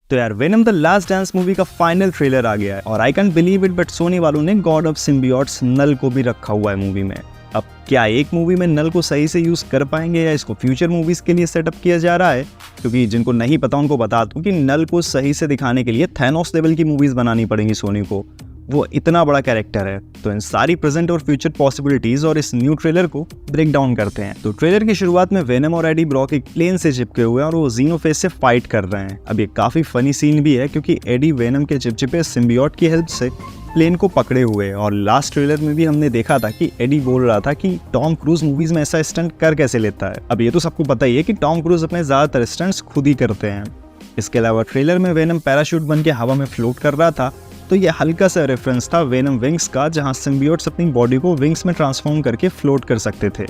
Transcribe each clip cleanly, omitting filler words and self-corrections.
तो यार venom the last dance movie का फाइनल ट्रेलर आ गया है और I can't believe it, but Soni वालों ने गॉड ऑफ सिम्बियोट्स नल को भी रखा हुआ है मूवी में। अब क्या एक मूवी में नल को सही से यूज कर पाएंगे या इसको फ्यूचर मूवीज के लिए सेटअप किया जा रहा है? क्योंकि जिनको नहीं पता उनको बता दूं कि नल को सही से दिखाने के लिए थैनोस लेवल की मूवीज बनानी पड़ेंगी सोनी को। वो इतना बड़ा कैरेक्टर है। तो इन सारी प्रेजेंट और फ्यूचर पॉसिबिलिटीज और इस न्यू ट्रेलर को ब्रेक डाउन करते हैं। तो ट्रेलर की शुरुआत में वेनम और एडी ब्रॉक एक प्लेन से चिपके हुए हैं और वो जीनोफेज से फाइट कर रहे हैं। अब ये काफी फनी सीन भी है क्योंकि एडी वेनम के चिपचिपे सिम्बियोट की हेल्प से प्लेन को पकड़े हुए हैं। और लास्ट ट्रेलर में भी हमने देखा था कि एडी बोल रहा था कि टॉम क्रूज मूवीज में ऐसा स्टंट कर कैसे लेता है। अब ये तो सबको पता ही है कि टॉम क्रूज अपने ज्यादातर स्टंट्स खुद ही करते हैं। इसके अलावा ट्रेलर में वेनम पैराशूट बन के हवा में फ्लोट कर रहा था, तो ये हल्का सा रेफरेंस था वेनम विंग्स का, जहां सिम्बियोट्स अपनी बॉडी को विंग्स में ट्रांसफॉर्म करके फ्लोट कर सकते थे।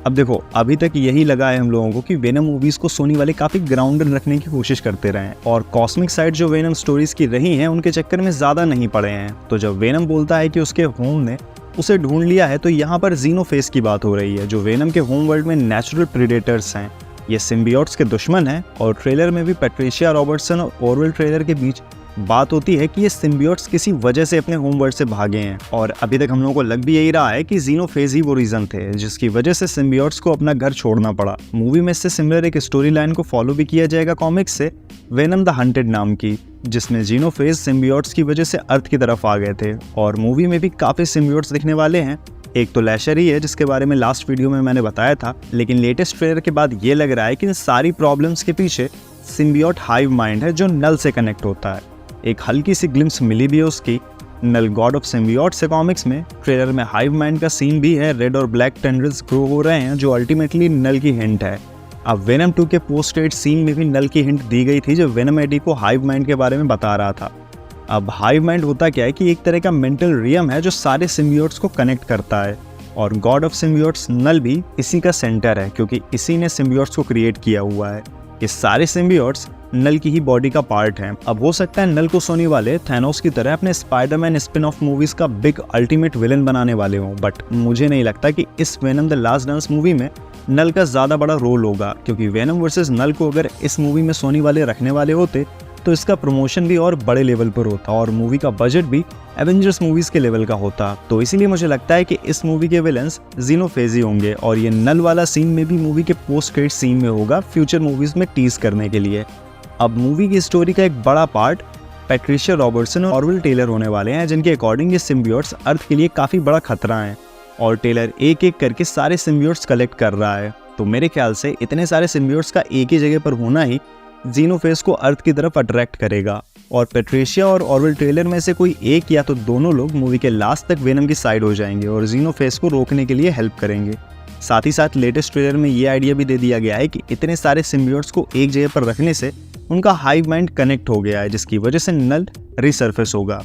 अब देखो, अभी तक यही लगा है हम लोगों को कि वेनम मूवीज को सोनी वाले काफी ग्राउंडेड रखने की कोशिश करते रहे हैं और कॉस्मिक साइड जो वेनम स्टोरीज की रही हैं उनके चक्कर में ज्यादा नहीं पड़े हैं। तो जब वेनम बोलता है कि उसके होम ने उसे ढूंढ लिया है, तो यहाँ पर जीनोफेज की बात हो रही है, जो वेनम के होम वर्ल्ड में नेचुरल प्रीडेटर्स हैं। ये सिम्बियोट्स के दुश्मन हैं और ट्रेलर में भी पैट्रिशिया रॉबर्टसन और ऑरवेल ट्रेलर के बीच बात होती है कि ये सिम्बियोट्स किसी वजह से अपने होम वर्ल्ड से भागे हैं। और अभी तक हम लोगों को लग भी यही रहा है कि जीनोफेज ही वो रीजन थे जिसकी वजह से सिम्बियोट्स को अपना घर छोड़ना पड़ा। मूवी में इससे सिमिलर एक स्टोरी लाइन को फॉलो भी किया जाएगा कॉमिक्स से, वेनम द हंटेड नाम की, जिसमें जीनोफेज सिम्बियोट्स की वजह से अर्थ की तरफ आ गए थे। और मूवी में भी काफी सिम्बियोट्स दिखने वाले हैं। एक तो लैशर ही है जिसके बारे में लास्ट वीडियो में मैंने बताया था, लेकिन लेटेस्ट ट्रेलर के बाद ये लग रहा है कि इन सारी प्रॉब्लम्स के पीछे सिम्बियोट हाइव माइंड है जो नल से कनेक्ट होता है। एक हल्की सी ग्लिम्स मिली भी है उसकी नल गॉड ऑफ सिम्बियोट्स से कॉमिक्स में। ट्रेलर में हाइव माइंड का सीन भी है, रेड और ब्लैक टेंड्रिल्स ग्रो हो रहे हैं जो अल्टीमेटली नल की हिंट है। अब वेनम 2 के पोस्ट क्रेडिट सीन में भी नल की हिंट दी गई थी जो वेनम एडी को हाइव माइंड के बारे में बता रहा था। अब हाइव माइंड होता क्या है कि एक तरह का मेंटल रियम है जो सारे सिम्बियोट्स को कनेक्ट करता है और गॉड ऑफ सिम्बियोट्स नल भी इसी का सेंटर है क्योंकि इसी ने सिम्बियोट्स को क्रिएट किया हुआ है। ये सारे सिम्बियोट्स नल की ही बॉडी का पार्ट हैं। अब हो सकता है नल को सोनी वाले थैनोस की तरह अपने स्पाइडरमैन स्पिन ऑफ मूवीज का बिग अल्टीमेट विलन बनाने वाले हों, बट मुझे नहीं लगता कि इस venom the last dance movie में नल का ज्यादा बड़ा रोल होगा क्योंकि वेनम वर्सेस नल को अगर इस मूवी में सोनी वाले रखने वाले होते तो इसका प्रमोशन भी और बड़े लेवल पर होता और मूवी का बजट भी एवेंजर्स मूवीज के लेवल का होता। तो इसीलिए मुझे लगता है कि इस मूवी के विलन्स जीनोफेज ही होंगे और ये नल वाला सीन में भी मूवी के पोस्ट क्रेडिट सीन में होगा फ्यूचर मूवीज में टीज करने के लिए। अब मूवी की स्टोरी का एक बड़ा पार्ट पैट्रिशिया रॉबर्टसन और ऑरवेल टेलर होने वाले हैं जिनके अकॉर्डिंग ये सिम्बियोट्स अर्थ के लिए काफ़ी बड़ा खतरा है और टेलर एक एक करके सारे सिम्बियोट्स कलेक्ट कर रहा है। तो मेरे ख्याल से इतने सारे सिम्बियोट्स का एक ही जगह पर होना ही जीनोफेज को अर्थ की तरफ अट्रैक्ट करेगा और पैट्रिशिया और ऑरवेल टेलर में से कोई एक या तो दोनों लोग मूवी के लास्ट तक वेनम की साइड हो जाएंगे और जीनोफेज को रोकने के लिए हेल्प करेंगे। साथ ही साथ लेटेस्ट ट्रेलर में ये आइडिया भी दे दिया गया है कि इतने सारे सिम्बियोट्स को एक जगह पर रखने से उनका हाइव माइंड कनेक्ट हो गया है जिसकी वजह से नल रिसर्फेस होगा।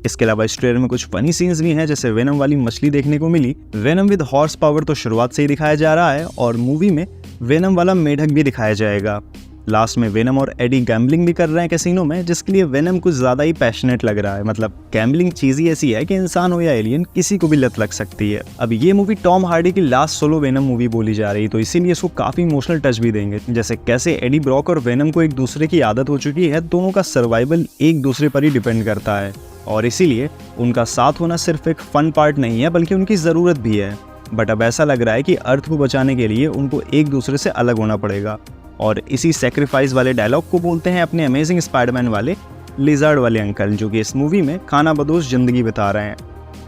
इसके अलावा इस ट्रेलर में कुछ फनी सीन्स भी हैं, जैसे वेनम वाली मछली देखने को मिली। वेनम विद हॉर्स पावर तो शुरुआत से ही दिखाया जा रहा है और मूवी में वेनम वाला मेढक भी दिखाया जाएगा। लास्ट में वेनम और एडी गैम्बलिंग भी कर रहे हैं कैसीनो में, जिसके लिए वेनम कुछ ज्यादा ही पैशनेट लग रहा है। मतलब गैम्बलिंग चीज ही ऐसी है कि इंसान हो या एलियन किसी को भी लत लग सकती है। अब ये मूवी टॉम हार्डी की लास्ट सोलो वेनम मूवी बोली जा रही है, तो इसीलिए इसको काफी इमोशनल टच भी देंगे। जैसे कैसे एडी ब्रॉक और वेनम को एक दूसरे की आदत हो चुकी है, दोनों का सर्वाइवल एक दूसरे पर ही डिपेंड करता है और इसीलिए उनका साथ होना सिर्फ एक फन पार्ट नहीं है बल्कि उनकी जरूरत भी है। बट अब ऐसा लग रहा है कि अर्थ को बचाने के लिए उनको एक दूसरे से अलग होना पड़ेगा और इसी सेक्रीफाइस वाले डायलॉग को बोलते हैं अपने अमेजिंग स्पाइडरमैन वाले लिजर्ड वाले अंकल, जो कि इस मूवी में खाना बदोश जिंदगी बिता रहे हैं।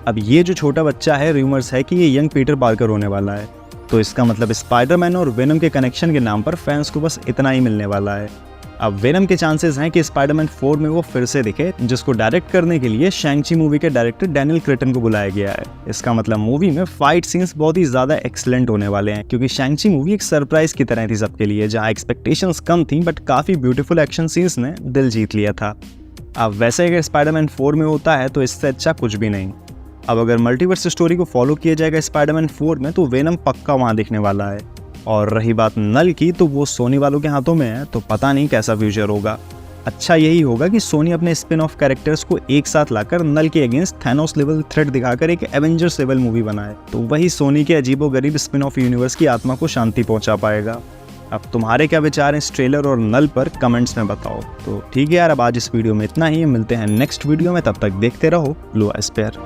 अब ये जो छोटा बच्चा है, रूमर्स है कि ये यंग पीटर पार्कर होने वाला है, तो इसका मतलब स्पाइडरमैन और वेनम के कनेक्शन के नाम पर फैंस को बस इतना ही मिलने वाला है। अब वेनम के चांसेस हैं कि स्पाइडरमैन 4 में वो फिर से दिखे, जिसको डायरेक्ट करने के लिए शैंग-ची मूवी के डायरेक्टर डैनियल क्रेटन को बुलाया गया है। इसका मतलब मूवी में फाइट सीन्स बहुत ही ज्यादा एक्सीलेंट होने वाले हैं क्योंकि शैंग-ची मूवी एक सरप्राइज की तरह थी सबके लिए, जहां एक्सपेक्टेशंस कम थी बट काफी ब्यूटीफुल एक्शन सीन्स ने दिल जीत लिया था। अब वैसे अगर स्पाइडरमैन 4 में होता है तो इससे अच्छा कुछ भी नहीं। अब अगर मल्टीवर्स स्टोरी को फॉलो किया जाएगा स्पाइडरमैन 4 में तो वेनम पक्का वहां दिखने वाला है। और रही बात नल की, तो वो सोनी वालों के हाथों में है, तो पता नहीं कैसा फ्यूचर होगा। अच्छा यही होगा कि सोनी अपने स्पिन ऑफ कैरेक्टर्स को एक साथ लाकर नल के अगेंस्ट थैनोस लेवल थ्रेट दिखाकर एक एवेंजर्स लेवल मूवी बनाए, तो वही सोनी के अजीबोगरीब स्पिन ऑफ यूनिवर्स की आत्मा को शांति पहुंचा पाएगा। अब तुम्हारे क्या विचार हैं इस ट्रेलर और नल पर कमेंट्स में बताओ। तो ठीक है यार, अब आज इस वीडियो में इतना ही, मिलते हैं नेक्स्ट वीडियो में, तब तक देखते रहो ब्लू स्पेयर।